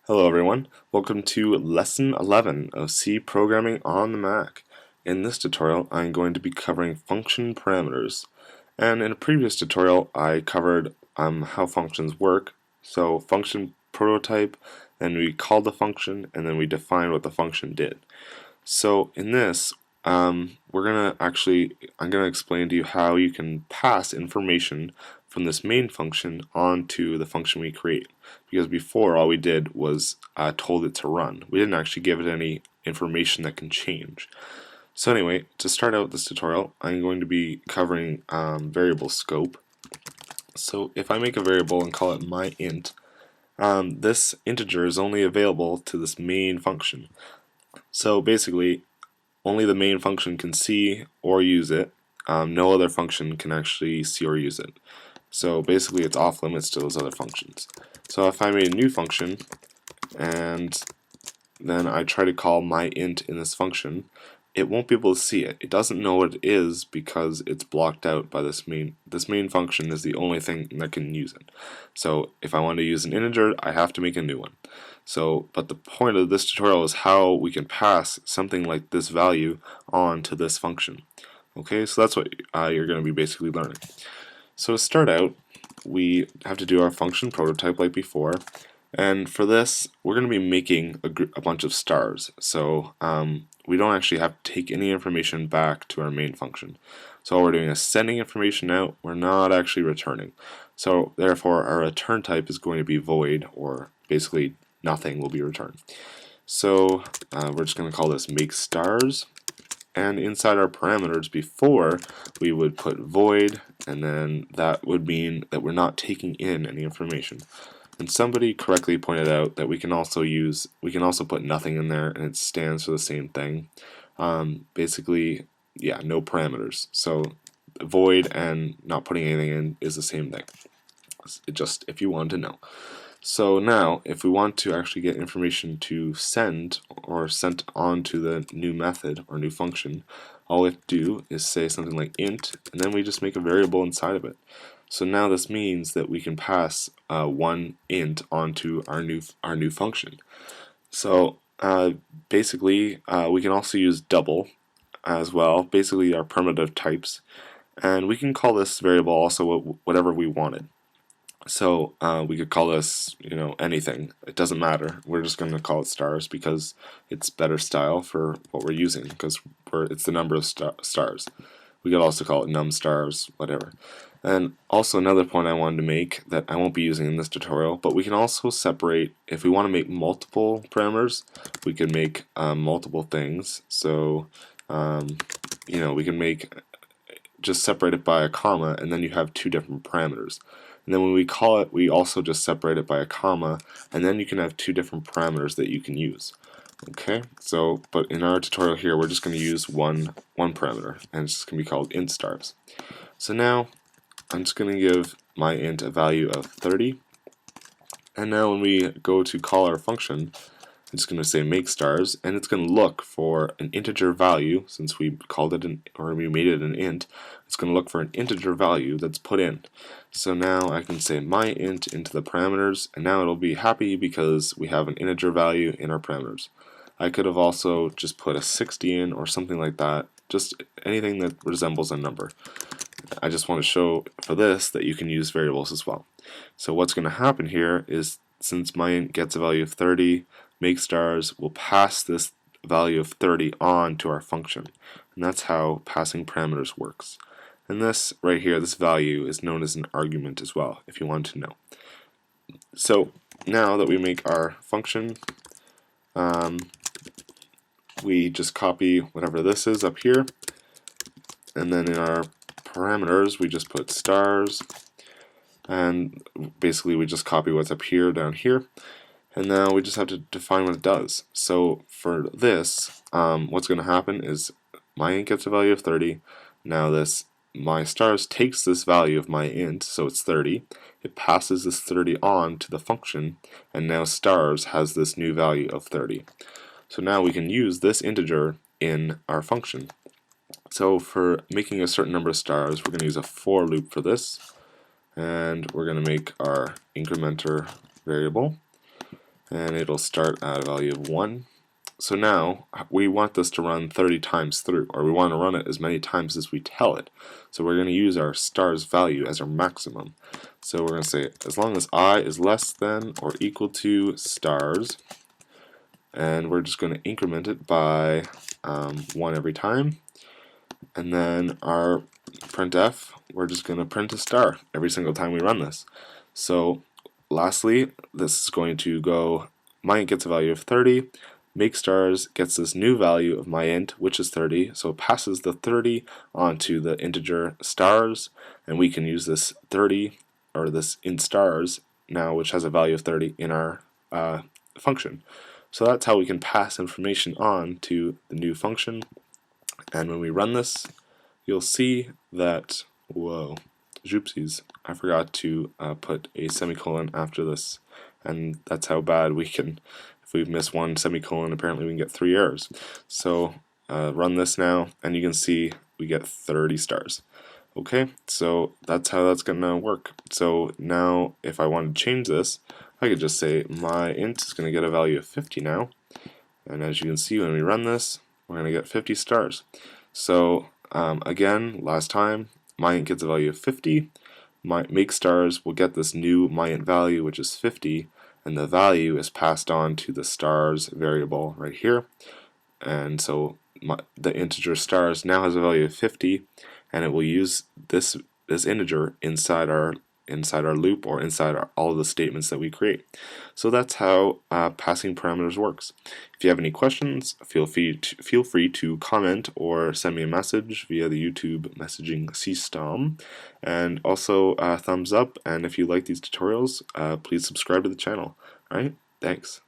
Hello everyone, welcome to Lesson 11 of C Programming on the Mac. In this tutorial I'm going to be covering function parameters, and in a previous tutorial I covered how functions work. So function prototype, and we called the function and then we defined what the function did. So in this I'm going to explain to you how you can pass information from this main function onto the function we create. Because before all we did was told it to run. We didn't actually give it any information that can change. So anyway, to start out this tutorial, I'm going to be covering variable scope. So if I make a variable and call it myInt, this integer is only available to this main function. So basically, only the main function can see or use it. No other function can actually see or use it. So basically it's off limits to those other functions. So if I made a new function and then I try to call myInt in this function, it won't be able to see it. It doesn't know what it is because it's blocked out by this main function is the only thing that can use it. So if I want to use an integer, I have to make a new one. But the point of this tutorial is how we can pass something like this value on to this function. Okay, so that's what you're going to be basically learning. So to start out, we have to do our function prototype like before, and for this we're going to be making a bunch of stars. So we don't actually have to take any information back to our main function. So all we're doing is sending information out, we're not actually returning. So therefore our return type is going to be void, or basically nothing will be returned. So we're just going to call this make stars. And inside our parameters before, we would put void, and then that would mean that we're not taking in any information. And somebody correctly pointed out that we can also put nothing in there, and it stands for the same thing. Basically, yeah, no parameters. So void and not putting anything in is the same thing. Just if you want to know. So now, if we want to actually get information to send or sent on to the new method or new function, all we have to do is say something like int, and then we just make a variable inside of it. So now this means that we can pass one int onto our new function. So basically, we can also use double as well. Basically, our primitive types, and we can call this variable also whatever we wanted. So we could call this, anything. It doesn't matter. We're just going to call it stars because it's better style for what we're using, because it's the number of stars. We could also call it num stars, whatever. And also another point I wanted to make that I won't be using in this tutorial, but we can also separate, if we want to make multiple parameters, we can make multiple things. So we can just separate it by a comma, and then you have two different parameters. And then when we call it, we also just separate it by a comma, and then you can have two different parameters that you can use. Okay, so but in our tutorial here, we're just going to use one parameter, and it's just going to be called int stars. So now I'm just going to give my int a value of 30, and now when we go to call our function, I'm just going to say make stars, and it's going to look for an integer value. Since we called it we made it an int, it's going to look for an integer value that's put in. So now I can say myInt into the parameters, and now it'll be happy because we have an integer value in our parameters. I could have also just put a 60 in or something like that, just anything that resembles a number. I just want to show for this that you can use variables as well. So what's going to happen here is, since myInt gets a value of 30, make stars will pass this value of 30 on to our function, and that's how passing parameters works. And this right here, this value, is known as an argument as well, if you want to know. So now that we make our function, we just copy whatever this is up here, and then in our parameters we just put stars, and basically we just copy what's up here down here. And now we just have to define what it does. So for this, what's going to happen is myInt gets a value of 30. Now this my stars takes this value of myInt, so it's 30. It passes this 30 on to the function, and now stars has this new value of 30. So now we can use this integer in our function. So for making a certain number of stars, we're going to use a for loop for this, and we're going to make our incrementer variable. and it'll start at a value of 1. So now we want this to run 30 times through, or we want to run it as many times as we tell it. So we're going to use our stars value as our maximum. So we're going to say as long as I is less than or equal to stars, and we're just going to increment it by 1 every time. And then our printf, we're just going to print a star every single time we run this. So lastly, this is going to go, my int gets a value of 30, make stars gets this new value of my int, which is 30, so it passes the 30 onto the integer stars, and we can use this 30, or this int stars now, which has a value of 30 in our function. So that's how we can pass information on to the new function. And when we run this, you'll see that, whoa, oopsies, I forgot to put a semicolon after this, and that's how bad we can, if we've missed one semicolon, apparently we can get 3 errors. So run this now, and you can see we get 30 stars. Okay, so that's how that's going to work. So now if I want to change this, I could just say my int is going to get a value of 50 now, and as you can see when we run this, we're going to get 50 stars. So again, last time, my int gets a value of 50, my make stars will get this new my int value, which is 50, and the value is passed on to the stars variable right here. And so the integer stars now has a value of 50, and it will use this integer inside our loop, or inside all of the statements that we create. So that's how passing parameters works. If you have any questions, feel free to comment or send me a message via the YouTube messaging system, and also thumbs up. And if you like these tutorials, please subscribe to the channel. All right, thanks.